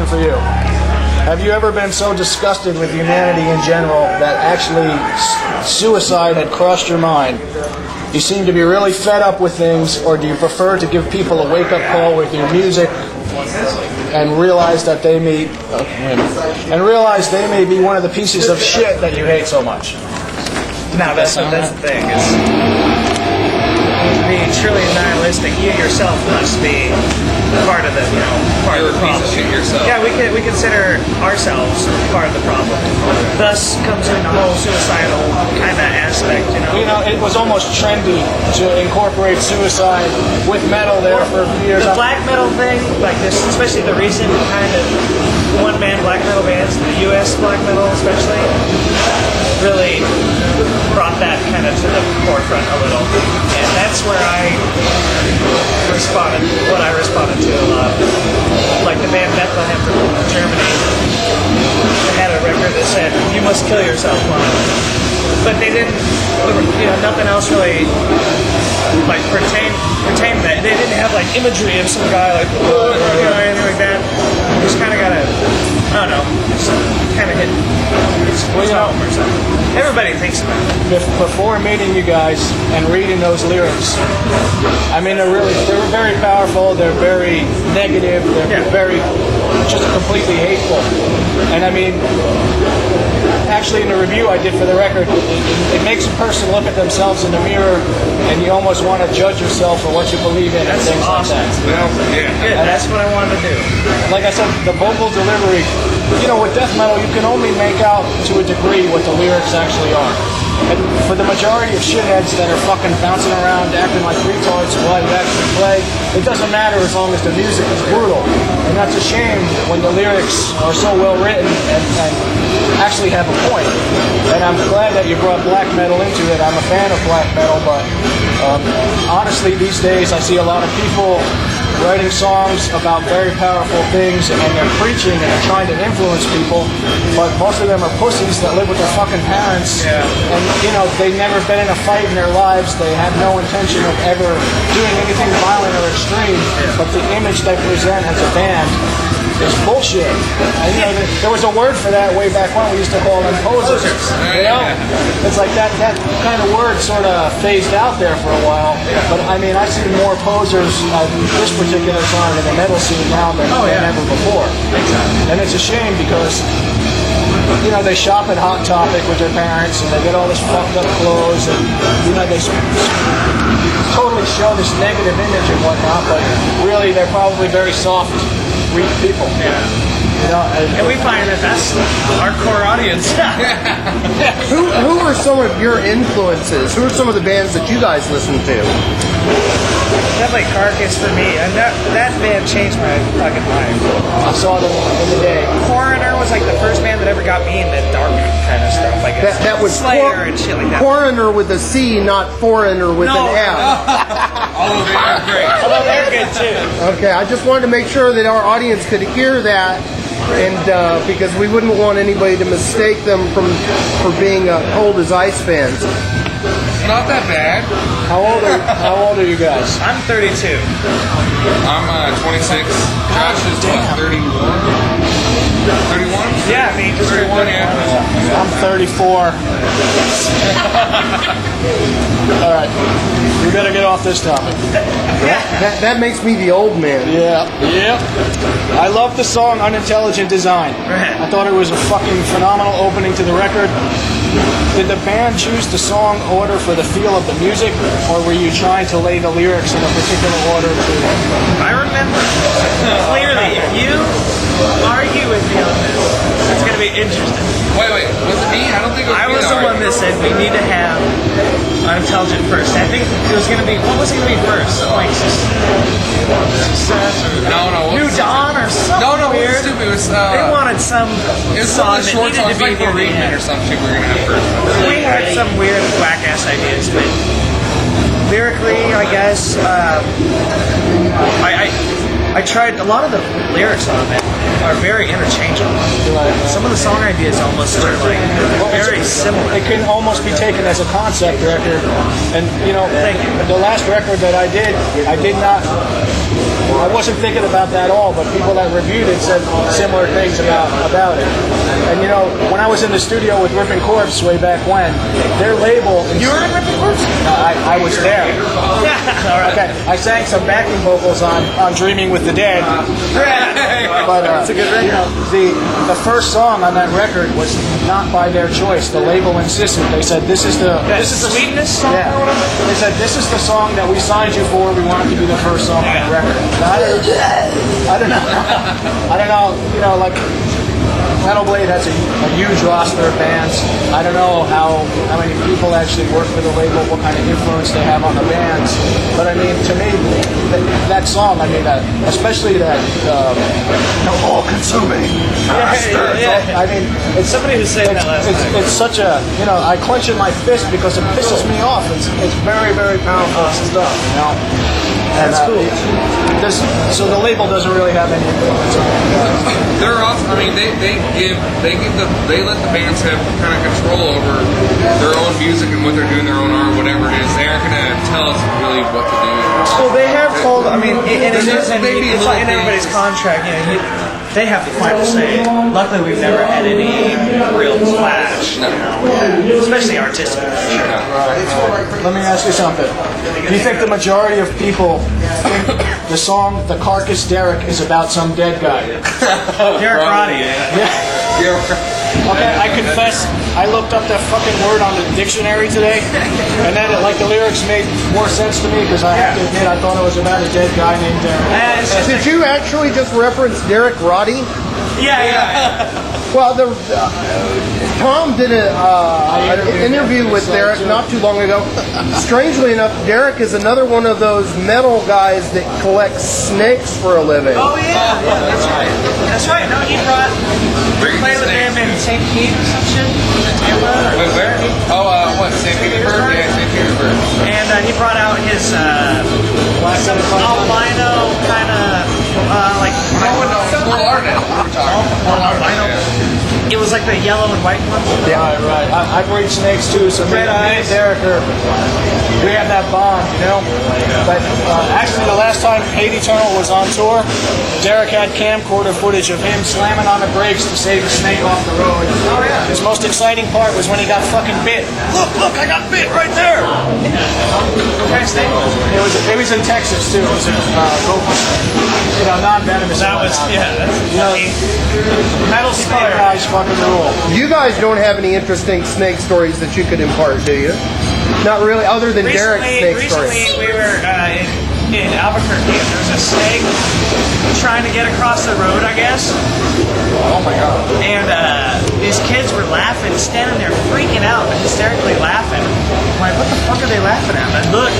for you. Have you ever been so disgusted with humanity in general that actually suicide had crossed your mind? You seem to be really fed up with things, or do you prefer to give people a wake-up call with your music and realize that they may be one of the pieces of shit that you hate so much? No, that's the thing. To be truly nihilistic, you yourself must be part of the, part of the problem. Yeah, we consider ourselves part of the problem. Thus comes in the whole suicidal kind of aspect, It was almost trendy to incorporate suicide with metal there for a few years. The black metal thing, like this, especially the recent kind of one-man black metal bands, the U.S. black metal especially, really brought that kind of to the forefront a little. And that's where I responded to a lot. Like the band Bethlehem from Germany, they had a record that said, "You must kill yourself," but they didn't, nothing else really like pertained to that. They didn't have like imagery of some guy like, or anything like that. You just kind of gotta, I don't know, just kind of hit home or something. Everybody thinks about it. Before meeting you guys and reading those lyrics, I mean, they were very powerful. They're very negative. They're very just completely hateful. And I mean, actually, in the review I did for the record, it makes a person look at themselves in the mirror, and you almost want to judge yourself for what you believe in. That's and things awesome. like that. Good. That's what I wanted to do. Like I said, the vocal delivery, with death metal, you can only make out to a degree what the lyrics actually are. And for the majority of shitheads that are fucking bouncing around, acting like retards while you actually play, it doesn't matter as long as the music is brutal. And that's a shame when the lyrics are so well written and actually have a point. And I'm glad that you brought black metal into it. I'm a fan of black metal, but honestly, these days I see a lot of people writing songs about very powerful things, and they're preaching and they're trying to influence people, but most of them are pussies that live with their fucking parents, and they've never been in a fight in their lives. They have no intention of ever doing anything violent or extreme, but the image they present as a band is bullshit. And, there was a word for that way back when. We used to call them posers. It's like that kind of word sort of phased out there for a while. But I mean, I see more posers at this particular time in the metal scene now than ever before. And it's a shame because they shop at Hot Topic with their parents, and they get all this fucked up clothes, and they totally show this negative image and whatnot. But really, they're probably very soft, weak people. And we find that that's our core audience. Who are some of your influences? Who are some of the bands that you guys listen to? Definitely Carcass for me, and that band changed my fucking life. I saw them in the day. Coroner was like the first band that ever got me into dark kind of stuff. I guess That was Slayer and shit like that. Coroner with a C, not foreigner with an F. Oh, they're great. Although they're good too. Okay, I just wanted to make sure that our audience could hear that, and because we wouldn't want anybody to mistake them for being cold as ice fans. Not that bad. How old are you guys? I'm 32. I'm 26. Josh is 31. 31? Yeah, I mean, just 31, yeah. I'm 34. All right, we better get off this topic. That makes me the old man. Yeah. I love the song Unintelligent Design. I thought it was a fucking phenomenal opening to the record. Did the band choose the song order for the feel of the music, or were you trying to lay the lyrics in a particular order too? I remember clearly. If you argue with me on this, it's going to be interesting. Wait, was it me? I don't think it was me. I was the one that said we need to have Unintelligent first. I think it was going to be, what was it going to be first? Like Success or New Dawn or something weird. It was they wanted some song that short needed to be like Bereavement or something we were going to have first. We had some weird whack-ass ideas, but lyrically, I guess, I tried, a lot of the lyrics on it are very interchangeable. Some of the song ideas almost are like very similar. It can almost be taken as a concept record. And you know, the last record that I did not. I wasn't thinking about that at all, but people that reviewed it said similar things about it. And you know, when I was in the studio with Ripping Corpse way back when, their label. You were in Ripping Corpse? I was there. Yeah. All right. Okay, I sang some backing vocals on Dreaming with the Dead. But It's a good record. You know, the first song on that record was not by their choice. The label insisted. They said this is the Sweetness song yeah. or whatever? They said this is the song that we signed you for. We want it to be the first song on the record. I don't know. I don't know. You know, like Metal Blade has a huge roster of bands. I don't know how many people actually work for the label, what kind of influence they have on the bands. But I mean, to me, that song, I mean, especially that all-consuming. Yeah. I mean, it's Somebody was saying that last night. it's such a, you know, I clench in my fist because it pisses me off. It's very, very powerful stuff, you know. And, That's cool. So the label doesn't really have any influence on it. They're also, I mean, they let the bands have kind of control over their own music and what they're doing, their own art, whatever it is. They aren't going to tell us really what to do. Well, they have told. I mean, and it is in, Maybe it's little in everybody's things. contract. You know, they have the final say. Luckily, we've never had any real clash. You know, especially artistic. Let me ask you something. Do you think the majority of people think the song "The Carcass Derek" is about some dead guy? Derek Roddy. Okay, I confess, I looked up that fucking word on the dictionary today, and then the lyrics made more sense to me because I have to admit I thought it was about a dead guy named Derek. Did you actually just reference Derek Roddy? Yeah. Well, Tom did an interview with Derek not too long ago. Strangely enough, Derek is another one of those metal guys that collects snakes for a living. Oh yeah, that's right. That's right. No, he played with him in St. Pete or some shit. Wait, where? Oh, what? St. Petersburg? Yeah, St. Petersburg. And he brought out his some albino kind of like. Full artist. We're talking. Albino. It was like the yellow and white ones. Yeah, right. I breed snakes too, so Red me and eyes. Derek we have that bond, you know. But actually, the last time Hate Eternal was on tour, Derek had camcorder footage of him slamming on the brakes to save a snake off the road. Oh yeah. His most exciting part was when he got fucking bit. Look, I got bit right there. What kind of snake was it? It was in Texas too. It was a non-venomous. That was Metal snake guys fucking rule. You guys don't have any interesting snake stories that you could impart, do you? Not really, other than Derek's snake story. Recently, we were in Albuquerque, and there was a snake trying to get across the road, I guess. Oh my god. And these kids were laughing, standing there freaking out, hysterically laughing. I'm like, what the fuck are they laughing at? And I look,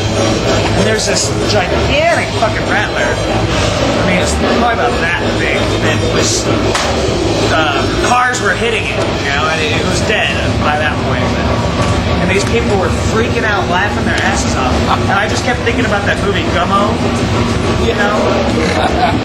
and there's this gigantic fucking rattler. I mean, it's probably about that big. That was cars were hitting it, you know, and it was dead by that point. And these people were freaking out, laughing their asses off. And I just kept thinking about that movie Gummo, you know.